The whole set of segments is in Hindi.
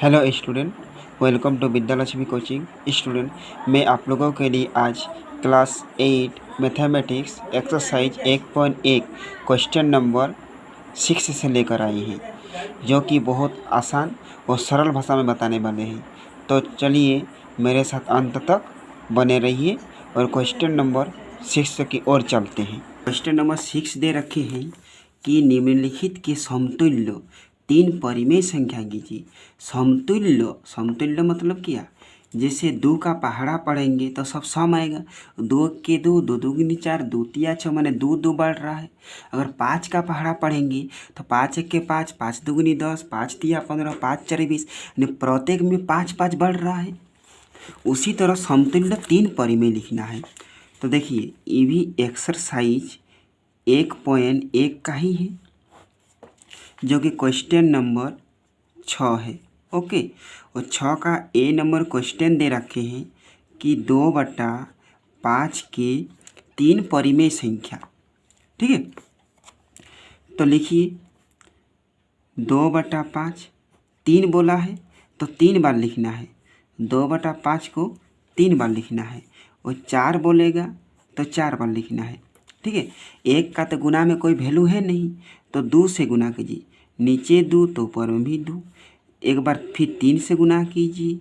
Hello student, welcome to Vidyalakshmi coaching. Student, मैं आप लोगों के लिए आज class 8 mathematics exercise 1.1 question number 6 से लेकर आई हैं, जो कि बहुत आसान और सरल भाषा में बताने वाले हैं। तो चलिए मेरे साथ अंत तक बने रहिए और क्वेश्चन नंबर 6 की ओर चलते हैं। क्वेश्चन नंबर 6 दे रखे हैं कि निम्नलिखित के समतुल्य 3 परिमेय संख्या कीजिए। समतुल्य समतुल्य मतलब क्या? जैसे 2 का पहाड़ा पढ़ेंगे तो सब सम आएगा। 2 के 2, 2 दूनी 4, 2 तिया 6, मैंने 2 2 बढ़ रहा है। अगर 5 का पहाड़ा पढ़ेंगे तो 5 1 के 5, 5 दूनी 10, 5 तिया 15, 5 4 20, यानी प्रत्येक में 5 5 बढ़ रहा है। उसी तरह समतुल्य 3 परिमेय लिखना है। तो देखिए ये भी एक्सरसाइज 1.1 का ही है, जो कि क्वेश्चन नंबर 6 है। ओके, और 6 का ए नंबर क्वेश्चन दे रखे हैं कि 2/5 के 3 परिमेय संख्या। ठीक है, तो लिखिए 2/5, 3 बोला है तो 3 बार लिखना है। 2/5 को 3 बार लिखना है, और 4 बोलेगा तो 4 बार लिखना है। ठीक है, 1 का तो गुना में कोई वैल्यू है नहीं, तो 2 से गुना कीजिए। नीचे 2 तो ऊपर में भी 2। एक बार फिर 3 से गुना कीजिए,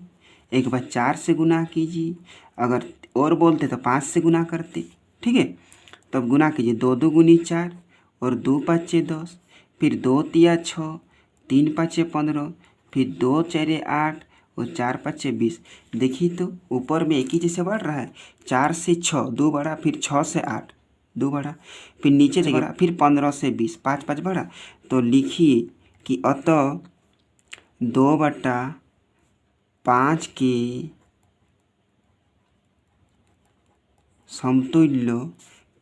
एक बार 4 से गुना कीजिए। अगर और बोलते तो 5 से गुना करते। ठीक है, तब गुना कीजिए। 2 2 गुनी 4 और 2 5 10, फिर 2 तिया 6, 3 5 15, फिर 2 4 8 और 4 5 20। देखिए तो ऊपर में एक ही जैसे बढ़ रहा है। 4 से 6 2 बढ़ा, फिर 6 से 8 2 बढ़ा, फिर नीचे से बढ़ा, फिर 15 से 20 5 5 बढ़ा। तो लिखिए कि अतः 2/5 के समतुल्य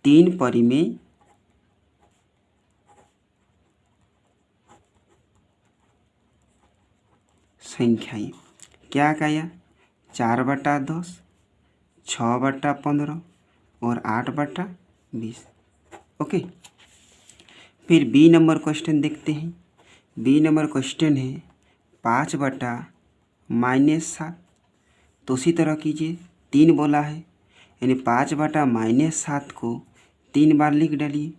3 परिमेय संख्याएं क्या क्या? 4/10, 6/15 और 8/20। ओके, फिर बी नंबर क्वेश्चन देखते हैं। बी नंबर क्वेश्चन है 5/-7। तो उसी तरह कीजिए, 3 बोला है, यानी 5/-7 को 3 बार लिख डालिए।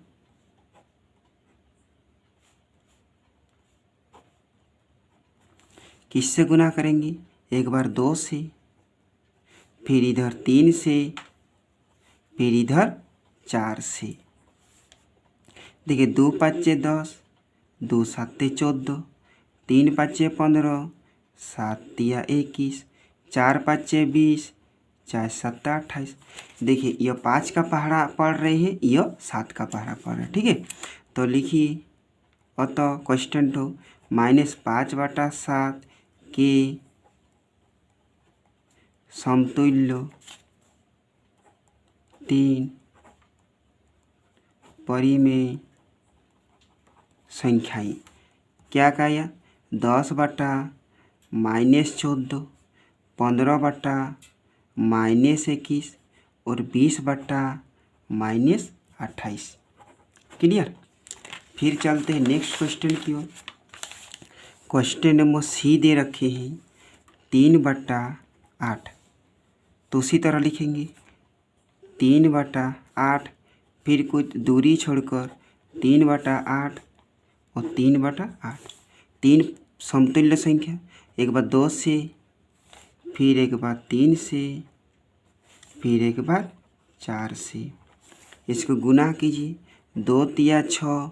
किससे गुना करेंगे? एक बार 2 से, फिर इधर 3 से, फिर इधर 4 से। देखिए 2 5 10, 2 7 14, 3 5 15, 7 तिया 21, 4 5 20, 4 7 28। देखिए यह 5 का पहाड़ा पढ़ रहे हैं, यह 7 का पहाड़ा पढ़ रहे हैं। ठीक है, तो लिखिए अतः क्वेश्चन टू -5/7 के समतुल्य 3 परिमेय संख्याएं क्या क्या? 10/-14, 15/-21 और 20/-28। क्लियर? फिर चलते हैं नेक्स्ट क्वेश्चन की ओर। क्वेश्चन नंबर सी दे रखे हैं 3/8। तो उसी तरह लिखेंगे 3/8, फिर कुछ दूरी छोड़कर 3/8 और 3/8। 3 समतुल्य संख्या, एक बार 2 से, फिर एक बार 3 से, फिर एक बार 4 से। इसको गुना कीजिए। 2 तिया 6,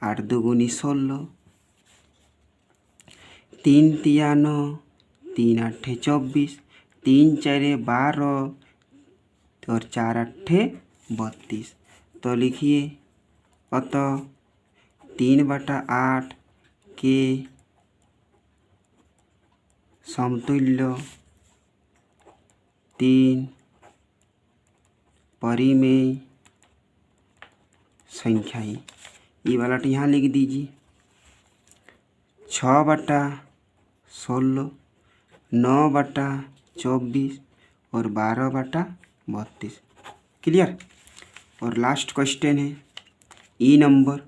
8 2 16, 3 तिया 9, 3 8 24, 3 4 12 और 4 8 32। तो लिखिए अतः 3/8 के समतुल्य 3 परिमेय संख्याएं। ये वाला यहाँ लिख दीजिए। 6/16, 9/24 और 12/32। क्लियर? और लास्ट क्वेश्चन है डी नंबर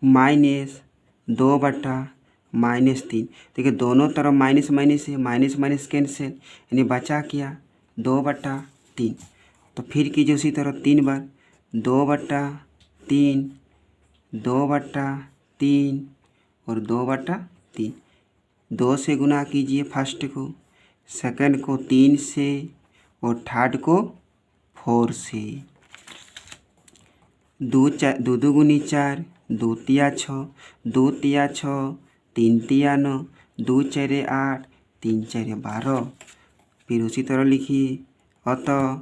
-2/-15 -3। देखिए दोनों तरफ माइनस माइनस है, माइनस माइनस कैंसिल, यानी बचा क्या 2/3। तो फिर कीजिए उसी तरह 3 बार 2/3, 2/3 और 2/3। 2 से गुना कीजिए फर्स्ट को, सेकंड को 3 से और थर्ड को 4 से। 2 दूनी 4, 2 तिया 6, 2 तिया 6, 3 तिया 9, 2 4 8, 3 4 12। फिर उसी तरह लिखिए अतः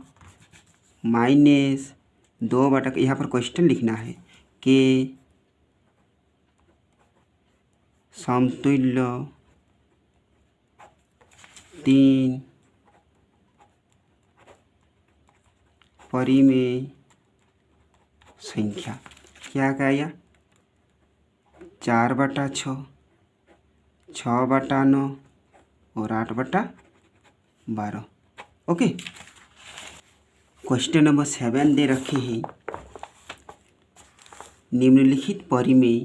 -2/, यहाँ पर क्वेश्चन लिखना है कि समतुल्य 3 परिमेय संख्या क्या आया 4/6, 6/9 और 8/12। ओके। क्वेश्चन नंबर 7 दे रखे हैं, निम्नलिखित परिमेय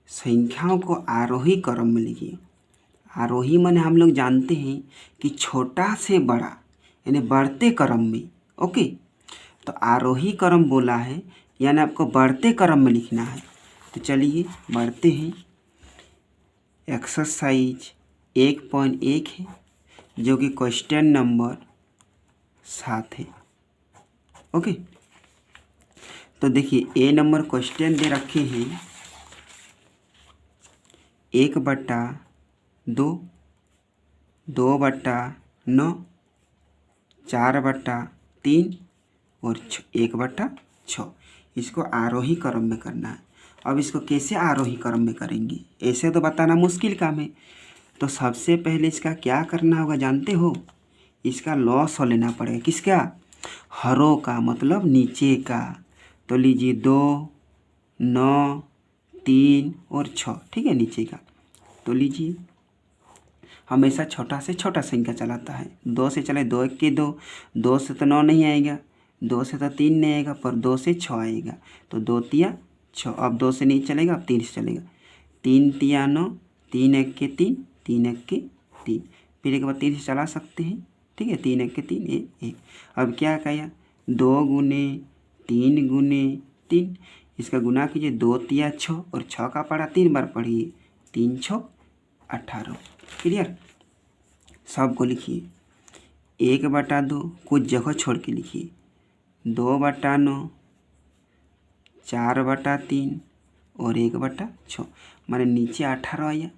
संख्याओं को आरोही क्रम में लिखिए। आरोही माने हम लोग जानते हैं कि छोटा से बड़ा यानी बढ़ते क्रम में। ओके, तो आरोही क्रम बोला है यानी आपको बढ़ते क्रम में लिखना है। तो चलिए बढ़ते हैं। एक्सरसाइज 1.1 है जो कि क्वेश्चन नंबर 7 है। ओके, तो देखिए ए नंबर क्वेश्चन दे रखे हैं 1/2, 2/9, 4/3 और 1/6। इसको आरोही क्रम में करना है। अब इसको कैसे आरोही क्रम में करेंगे, ऐसे तो बताना मुश्किल काम है। तो सबसे पहले इसका क्या करना होगा जानते हो, इसका लॉस लेना पड़ेगा। किसका, हरों का, मतलब नीचे का। तो लीजिए 2, 9, 3 और 6, ठीक है, नीचे का। तो लीजिए हमेशा छोटा से छोटा संख्या चलाता है। 2 से चले 2 1 के 2, 2 से तो 9 नहीं आएगा, 2 से तो 3 नहीं आएगा, पर 2 से 6 आएगा। तो 2 तिया 6, अब 2 से नहीं चलेगा, अब 3 से चलेगा। 3 तिया 9, 3 1 के 3, 3 1 के 3, फिर एक बार 3 से चला सकते हैं, ठीक है। 3 1 के 3 1। अब क्या कहा 2 गुने 3 गुने 3, इसका गुना कीजिए। 2 तिया 6 और 6 का पढ़ा 3 बार पढ़िए, 3 6 18। क्लियर। सबको लिखिए 1/2 कुछ जगह छोड़ के लिखिए, 2/9, 4/3 और 1/6। माने नीचे 18 आया।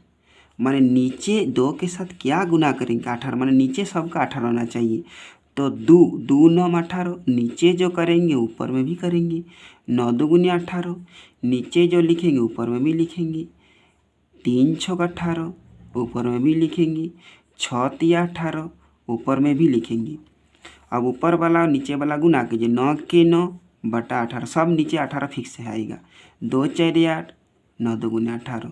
माने नीचे 2 के साथ क्या गुना करेंगे 18, माने नीचे सबका 18 होना चाहिए। तो 2 9 18, नीचे जो करेंगे ऊपर में भी करेंगे। 9 2 गुने 18, नीचे जो लिखेंगे ऊपर में भी लिखेंगे। 3 6 18, ऊपर में भी लिखेंगे। 6 तिया 18, ऊपर में भी लिखेंगे। अब ऊपर वाला नीचे वाला गुना कीजिए। 9 के 9/18, सब नीचे 18 फिक्स है आएगा। 2 4 8, 9 2 गुने 18,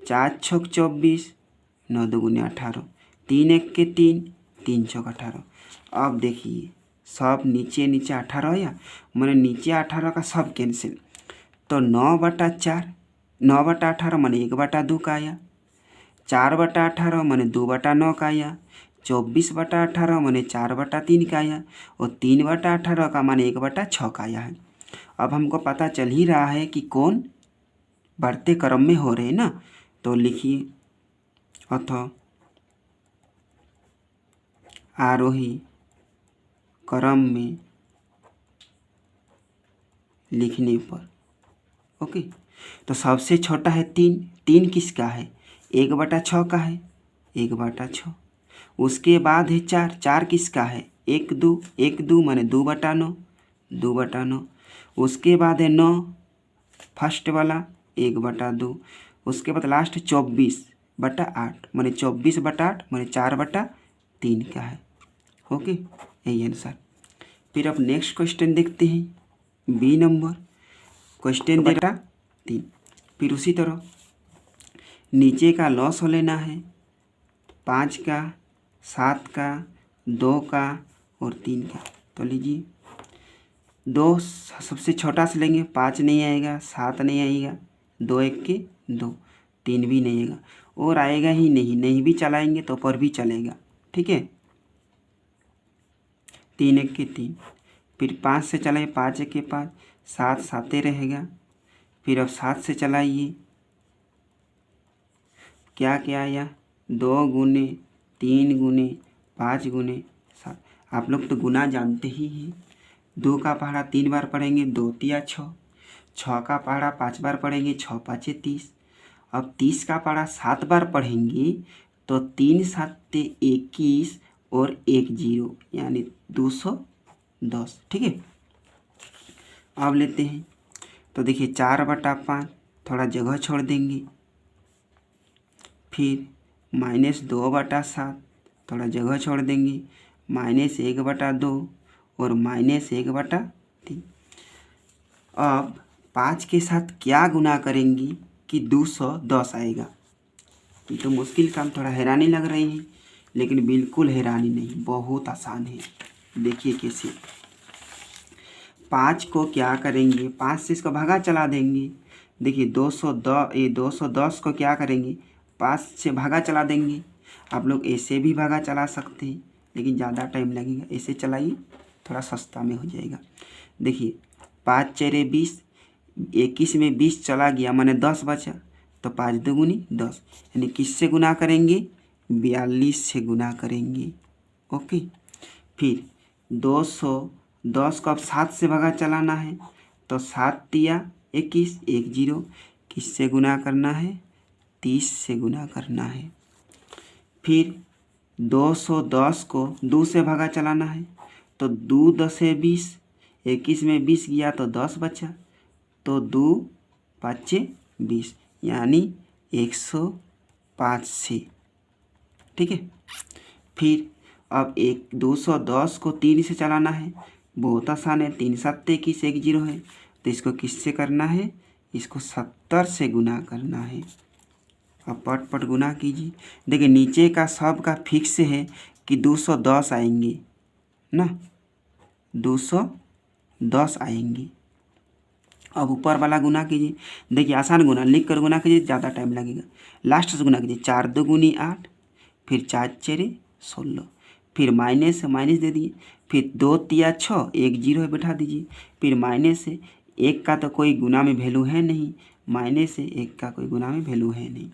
4 6 24, 9 2 गुने 18, 3 1 के 3, 3 6 18। अब देखिए सब नीचे नीचे 18 आया, मैंने नीचे 18 का सब कैंसिल। तो 9/4, 9/18 मैंने 1/2 का आया। 4/18 मैंने 2/9 का आया। 24/18 मैंने 4/3 का आया। और 3/18 का मैंने 1/6 का आया है। अब हमको पता चल ही रहा है कि कौन बढ़ते क्रम में हो रहे हैं ना। तो लिखिए अतः आरोही क्रम में लिखने पर। ओके, तो सबसे छोटा है 3, 3 किसका है 1/6 का है, 1/6। उसके बाद है 4, 4 किसका है 1 2, 1 2 माने 2/9, 2/9। उसके बाद है 9, फर्स्ट वाला 1/2। उसके बाद लास्ट 24/8 माने 24/8 माने 4/3 का है। ओके, यही आंसर। फिर अब नेक्स्ट क्वेश्चन देखते हैं। बी नंबर क्वेश्चन दे रहा 3। फिर उसी तरह नीचे का लॉस लेना है, 5 का, 7 का, 2 का और 3 का। तो लीजिए 2 सबसे छोटा से लेंगे, 5 नहीं आएगा, 7 नहीं आएगा, 2 1 के 2, 3 भी नहीं आएगा। और आएगा ही नहीं, नहीं भी चलाएंगे तो पर भी चलेगा। ठीक है, 3 1 के 3, फिर 5 से चलाइए, 5 1 के 5, 7 7 रहेगा। फिर अब 7 से चलाइए, क्या क्या आया, 2 गुने 3 गुने 5 गुने 7। आप लोग तो गुना जानते ही हैं। 2 का पहाड़ा 3 बार पढ़ेंगे, 2 तिया 6। 6 का पहाड़ा 5 बार पढ़ेंगे, 6 5 30। अब 30 का पहाड़ा 7 बार पढ़ेंगे तो 3 7 21 और 1 0 यानी 210। ठीक है, अब लेते हैं तो देखिए 4/5 थोड़ा जगह छोड़ देंगे। फिर -2/7 थोड़ा जगह छोड़ देंगे, -1/2 और -1/3। अब 5 के साथ क्या गुना करेंगी कि 210 आएगा। ये तो मुश्किल काम, थोड़ा हैरानी लग रही है, लेकिन बिल्कुल हैरानी नहीं, बहुत आसान है। देखिए कैसे। 5 को क्या करेंगे, 5 से इसको भागा चला देंगे। देखिए 210 को क्या करेंगे, 5 से भागा चला देंगे। आप लोग ऐसे भी भागा चला सकते हैं, लेकिन ज़्यादा टाइम लगेगा। ऐसे चलाइए, थोड़ा सस्ता में हो जाएगा। देखिए 5 4 20, 21 में 20 चला गया, माने 10 बचा, तो 5 दूनी 10, यानी किससे गुना करेंगे, 42 से गुना करेंगे। ओके, फिर 210 को अब 7 से भागा चलाना है, तो 7 तिया 21 1 0, किससे गुना करना है, 30 से गुना करना है। फिर 210 को 2 से भागा चलाना है, तो 2 10 20, 21 में 20 गया तो 10 बचा, तो 2 5 20 यानी 105 से। ठीक है, फिर अब 210 को 3 से चलाना है, बहुत आसान है। 3 7 21 1 0 है, तो इसको किससे करना है, इसको 70 से गुना करना है। अब पट पट गुना कीजिए। देखिए नीचे का सब का फिक्स है कि 210 आएंगे ना, 210 आएंगे। अब ऊपर वाला गुना कीजिए। देखिए आसान गुना, लिख कर गुना कीजिए, ज़्यादा टाइम लगेगा। लास्ट से गुना कीजिए, 4 2 गुनी 8, फिर 4 4 16, फिर माइनस दे दिए, फिर 2 तिया 6 1 0 है बैठा दीजिए, फिर माइनस से 1 का तो कोई गुना में वैल्यू है नहीं, माइनस से 1 का कोई गुना में वैल्यू है नहीं।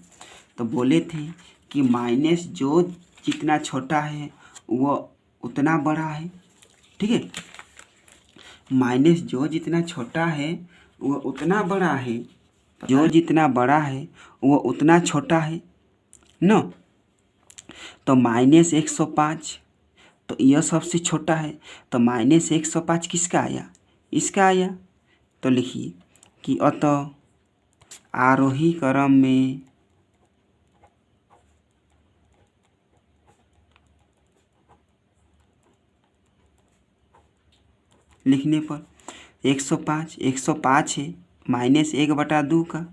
तो बोले थे कि माइनस जो जितना छोटा है वो उतना बड़ा है। ठीक है, माइनस जो जितना छोटा है वो उतना बड़ा है, जो जितना बड़ा है वो उतना छोटा है न। तो -105, तो यह सबसे छोटा है, तो -105 किसका आया, इसका आया। तो लिखिए कि अतः आरोही क्रम में लिखने पर 105 है -1/2 का,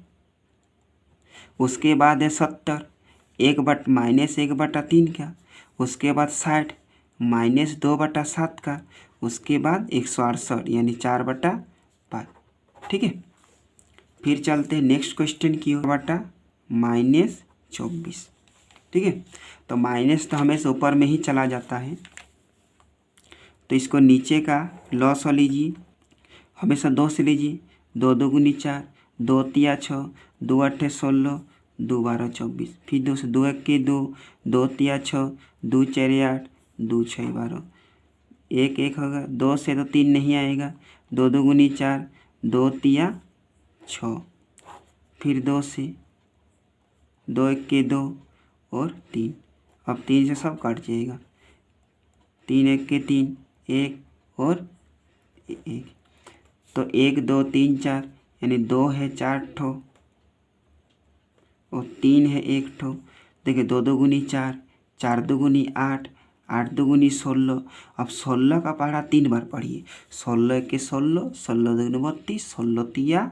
उसके बाद है 70 -1/3 का, उसके बाद 60 -2/7 का, उसके बाद 168 यानी 4/5। ठीक है, फिर चलते हैं नेक्स्ट क्वेश्चन की ओर, -24। ठीक है, तो माइनस तो हमेशा ऊपर में ही चला जाता है, तो इसको नीचे का लॉस लीजिए, हमेशा 2 से लीजिए। 2 2 गुनी 4, 2 तिया 6, 2 8 16, 2 12 24, फिर 2 से 2 1 के 2, 2 तिया 6, 2 4 8, 2 6 12, 1 1 होगा। 2 से तो 3 नहीं आएगा, 2 2 गुनी 4, 2 तिया 6, फिर 2 से 2 1 के 2 और 3, अब 3 से सब कट जाएगा, 3 1 के 3 1 और 1, तो 1 2 3 4 यानी 2 है 4 ठो और 3 है 1 ठो। देखिए 2 2 गुनी 4, 4 2 गुनी 8, 8 2 गुनी 16। अब 16 का पहाड़ा 3 बार पढ़िए, 16 के 16, 16 2 गुनी 32, 16 तिया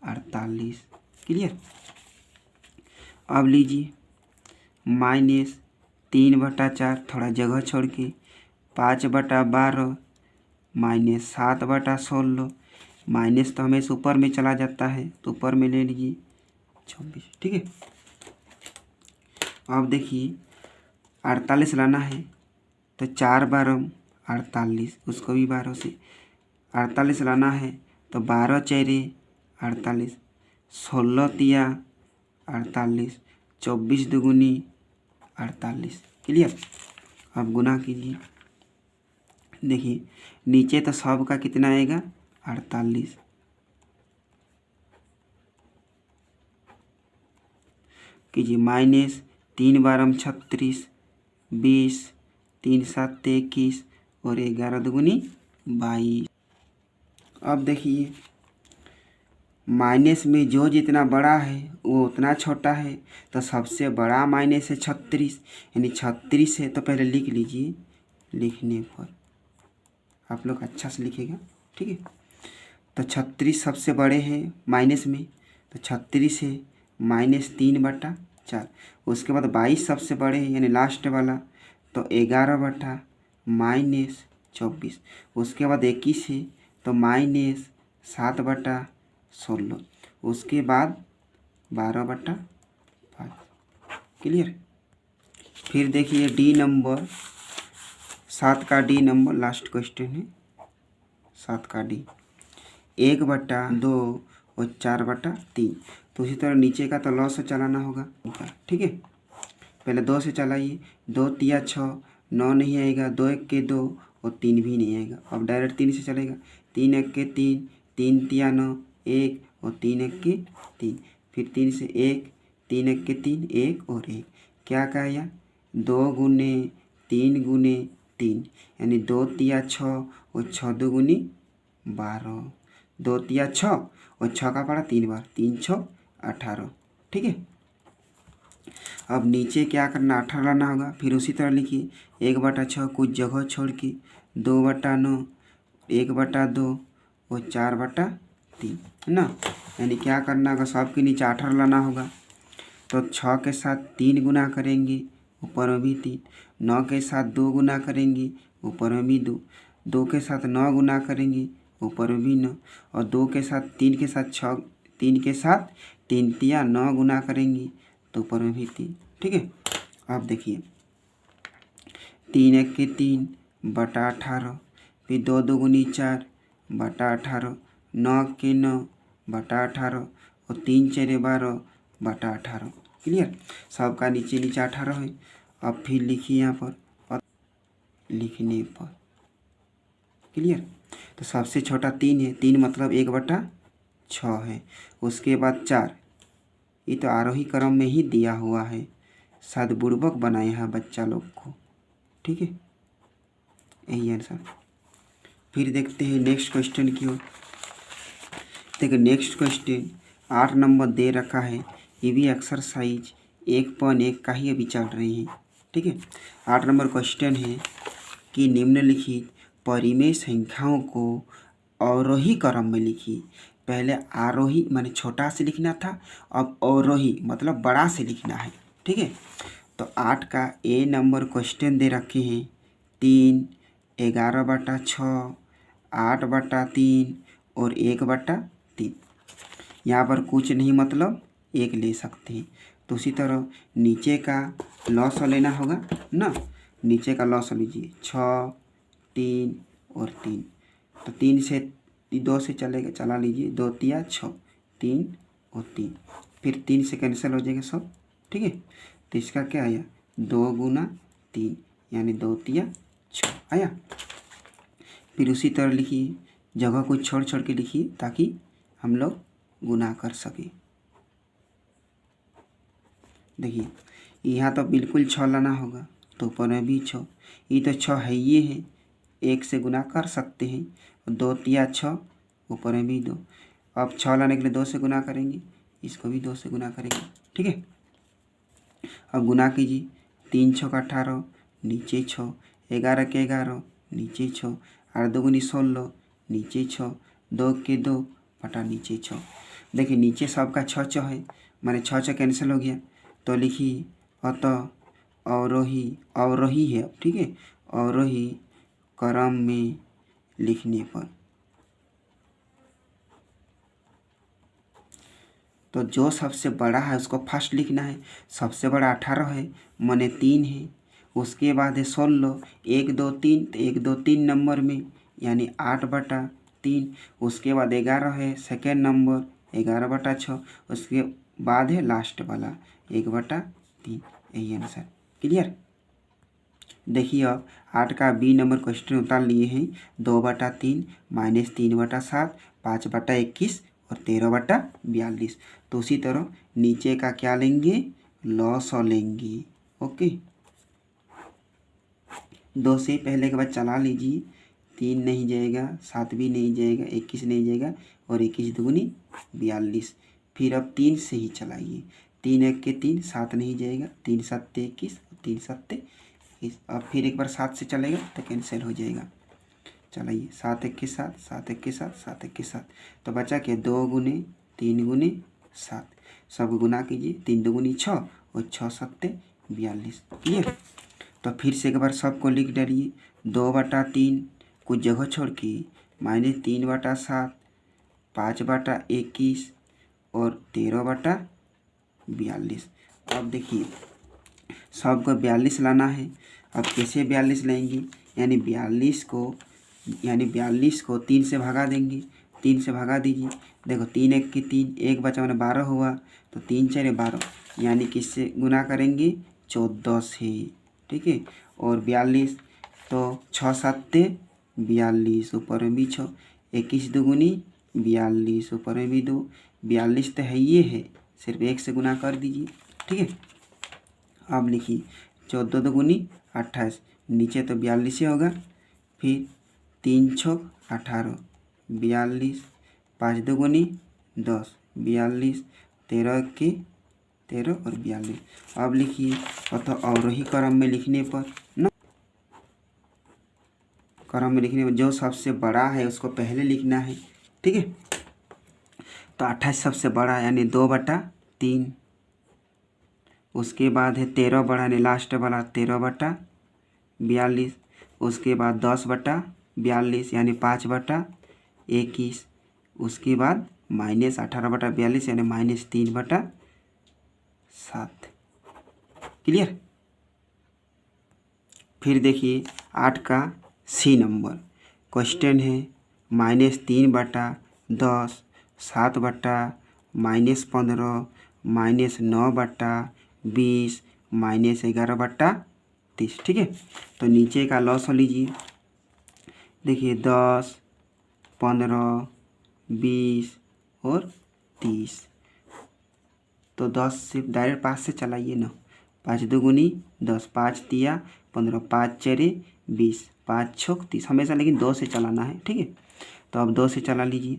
48। क्लियर। अब लीजिए -3/4 थोड़ा जगह छोड़ के, 5/12 -7/16, माइनस तो हमेशा ऊपर में चला जाता है, तो ऊपर में ले लीजिए 26। ठीक है, अब देखिए 48 लाना है तो 4 बारह 48, उसको भी 12 से। 48 लाना है तो 12 चेरे 48, 16 तिया 48, 24 दुगुनी 48। क्लियर। अब गुना कीजिए। देखिए नीचे तो सब का कितना आएगा 48, कीजिए माइनस 3 बारह 36, 20, 3 7 21 और 11 दुगुनी 22। अब देखिए माइनस में जो जितना बड़ा है वो उतना छोटा है, तो सबसे बड़ा माइनस है 36, यानी 36 है तो पहले लिख लीजिए। लिखने पर आप लोग अच्छा से लिखेगा, ठीक है। तो 36 सबसे बड़े हैं माइनस में, तो 36 है -3/4। उसके बाद 22 सबसे बड़े हैं यानी लास्ट वाला, तो 11/-24। उसके बाद 21 है तो -7/16। उसके बाद 12/5। क्लियर। फिर देखिए डी नंबर 7 का डी नंबर लास्ट क्वेश्चन है। 7 का डी 1/2 और 4/3। तो उसी तरह नीचे का तो लॉस से चलाना होगा, ठीक है। पहले 2 से चलाइए। 2 तिया 6, 9 नहीं आएगा, 2 1 के 2 और 3 भी नहीं आएगा। अब डायरेक्ट 3 से चलेगा। 3 1 के 3, 3 तिया 9 1 और 3 1 के 3। फिर 3 से 1, 3 1 के 3 1 और 1। क्या कहा यह 2 गुने 3 गुने 3, यानी 2 तिया 6 और 6 दुगुनी 12। 2 तिया 6 और 6 का पड़ा 3 बार, 3 6 18, ठीक है। अब नीचे क्या करना 18 लाना होगा। फिर उसी तरह लिखिए 1/6 कुछ जगह छोड़ के, 2/9, 1/2 और 4/3, है ना। यानी क्या करना होगा, सबके नीचे 18 लाना होगा। तो 6 के साथ 3 गुना करेंगे, ऊपर में भी 3। 9 के साथ 2 गुना करेंगे, ऊपर में भी 2। 2 के साथ 9 गुना करेंगे, ऊपर में भी 9। और 2 के साथ 3 के साथ 6, 3 के साथ 3 तिया 9 गुना करेंगे तो ऊपर में भी 3, ठीक है। अब देखिए 3 1 के 3/18, फिर 2 दुगुनी 4/18, 9 के 9/18 और 3 4 12/18। क्लियर। सबका नीचे नीचे 18 है। अब फिर लिखिए यहाँ पर लिखने पर। क्लियर। तो सबसे छोटा 3 है, 3 मतलब 1/6 है। उसके बाद 4, ये तो आरोही क्रम में ही दिया हुआ है, सद्बुर्बक बनाए हैं बच्चा लोग को, ठीक है। यही आंसर। फिर देखते हैं नेक्स्ट क्वेश्चन की ओर। देखिए नेक्स्ट क्वेश्चन 8 नंबर दे रखा है। ये भी एक्सरसाइज 1.1 का ही अभी चल रही है, ठीक है। 8 नंबर क्वेश्चन है कि निम्नलिखित परिमेय संख्याओं को अवरोही क्रम में लिखिए। पहले आरोही माने छोटा से लिखना था, अब अवरोही मतलब बड़ा से लिखना है, ठीक है। तो 8 का ए नंबर क्वेश्चन दे रखे हैं 3, 11/6, 8/3 और 1/3। यहाँ पर कुछ नहीं मतलब 1 ले सकते हैं। तो उसी तरह नीचे का लॉस लेना होगा ना। नीचे का लॉस लीजिए 6, 3 और 3। तो 3 से 2 से चलेगा, चला लीजिए। 2 तिया 6, 3 और 3। फिर 3 से कैंसिल हो जाएगा सब, ठीक है। तो इसका क्या आया 2 गुना 3 यानी 2 तिया 6 आया। फिर उसी तरह लिखिए, जगह को छोड़ छोड़ के लिखिए ताकि हम लोग गुना कर सकें। देखिए यहाँ तो बिल्कुल 6 लाना होगा, तो ऊपर में भी 6। ये तो 6 है, ये है 1 से गुना कर सकते हैं। 2 तिया 6, ऊपर में भी 2। अब 6 लाने के लिए 2 से गुना करेंगे, इसको भी 2 से गुना करेंगे, ठीक है। अब गुना कीजिए। 3 6 का 18, नीचे 6, 11 के 11, नीचे 6, 8 दुगुनी 16, नीचे 6, 2 के 2 बटा नीचे 6। देखिए नीचे सबका 6 6 है, माने 6 6 कैंसिल हो गया। तो लिखिए अतः अवरोही अवरोही है, ठीक है। अवरोही क्रम में लिखने पर तो जो सबसे बड़ा है उसको फर्स्ट लिखना है। सबसे बड़ा 18 है, माने 3 है। उसके बाद है 16, 1 2 3, तो 1 2 3 नंबर में यानी 8/3। उसके बाद 11 है सेकेंड नंबर, 11/6। उसके बाद है लास्ट वाला 1/3। यही आंसर। क्लियर। देखिए अब 8 का बी नंबर क्वेश्चन उतार लिए हैं। 2/3 माइनस 3/7, 5/21 और 13/42। तो उसी तरह नीचे का क्या लेंगे, लॉस लेंगे। ओके, 2 से पहले के बाद चला लीजिए। 3 नहीं जाएगा, 7 भी नहीं जाएगा, 21 नहीं जाएगा और 21 दूनी 42। फिर अब 3 से ही चलाइए। 3 1 के 3, 7 नहीं जाएगा, 3 7 21, 3 7 21। अब फिर एक बार 7 से चलेगा तो कैंसिल हो जाएगा। चलाइए, 7 1 के 7, 7 1 के 7, 7 1 के 7। तो बचा के 2 गुने 3 गुने 7, सब गुना कीजिए। 3 2 6 और 6 7 42। क्लियर। तो फिर से एक बार सबको लिख डालिए। 2/3 कुछ जगह छोड़ के माइनस 3/7, 5/21 और 13/42। अब देखिए सबको 42 लाना है। अब कैसे 42 लेंगे, यानी 42 को 3 से भगा देंगे। 3 से भगा दीजिए। देखो 3 1 के 3, 1 बचा मैंने 12 हुआ, तो 3 4 12, यानी किससे गुना करेंगे, 14 से। ठीक है। और 42 तो 6 7 42, ऊपर में भी 6, 21 दूनी 42, ऊपर में भी 2। 42 तो है ये है, सिर्फ 1 से गुना कर दीजिए। ठीक है। अब लिखिए 14 दूनी 28, नीचे तो 42 ही होगा। फिर 3 6 18, 42, 5 दूनी 10, 42, 13 1 के 13 और 42। अब लिखिए अथवा अवरोही क्रम में लिखने पर ना, क्रम में लिखने पर जो सबसे बड़ा है उसको पहले लिखना है। ठीक है। तो 28 सबसे बड़ा यानी 2/3। उसके बाद है 13 बड़ा यानी लास्ट वाला 13/42। उसके बाद 10/42 यानी 5/21। उसके बाद माइनस 18/42 यानी -3/7। क्लियर। फिर देखिए 8 का सी नंबर क्वेश्चन है। -3/10, 7/-15, -9/20, -11/30। ठीक है। तो नीचे का लॉस लीजिए। देखिए 10, 15, 20 और 30। तो 10 से डायरेक्ट 5 से चलाइए ना। 5 दूनी 10, 5 तिया 15, 5 4 20, 5 6 30। हमेशा लेकिन 2 से चलाना है। ठीक है। तो अब 2 से चला लीजिए।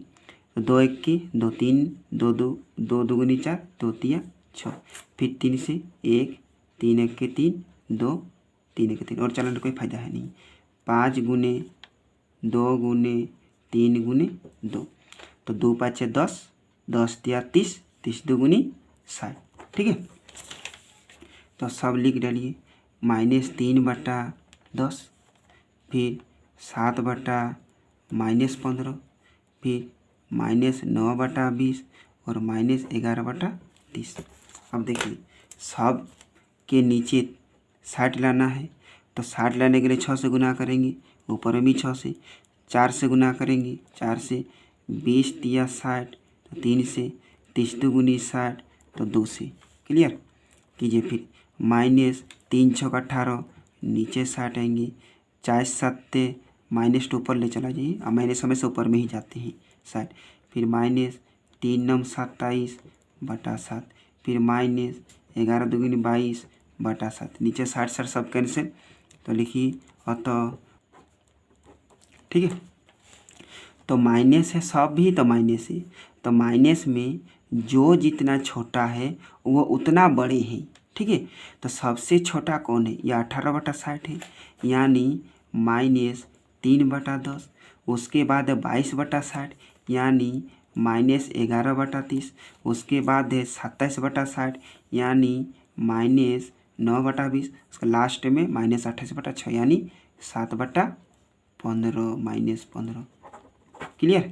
तो 2 1 की 2 3, 2 2 2 दूनी 4, 2 तिया 6। फिर 3 से 1, 3 1 के 3, 2 3 1 के 3। और चलाने का कोई फ़ायदा है नहीं। 5 गुने 2 गुने 3 गुने 2, तो 2 5 10, 10 तिया 30, 30 दूनी 60। ठीक है। तो सब लिख डालिए। -3/10, फिर 7/-15, फिर -9/20 और -11/30। अब देखिए सब के नीचे 60 लाना है। तो 60 लाने के लिए 6 से गुना करेंगे, ऊपर में भी 6 से। 4 से गुना करेंगे, 4 से 20 तिया 60, तो 3 से 30 दूनी 60, तो 2 से। क्लियर कीजिए। फिर -3 6 18, नीचे 60 आएंगे। 4 7 माइनस टू ऊपर ले चला जाइए। अब माइनस हमेशा ऊपर में ही जाते हैं 60। फिर -3 9 27/7, फिर -11 दूनी 22/7। नीचे 60 60 सब कैंसिल, तो लिखिए अतः। ठीक है। तो माइनस है सब भी, तो माइनस है। तो माइनस में जो जितना छोटा है वो उतना बड़े हैं। ठीक है। तो सबसे छोटा कौन है, यह 18/60 है, यानी -3/10। उसके बाद 22/60 यानी -11/30। उसके बाद है 27/60 यानी -9/20। उसके लास्ट में -28/6 यानी 7/15, -15। क्लियर।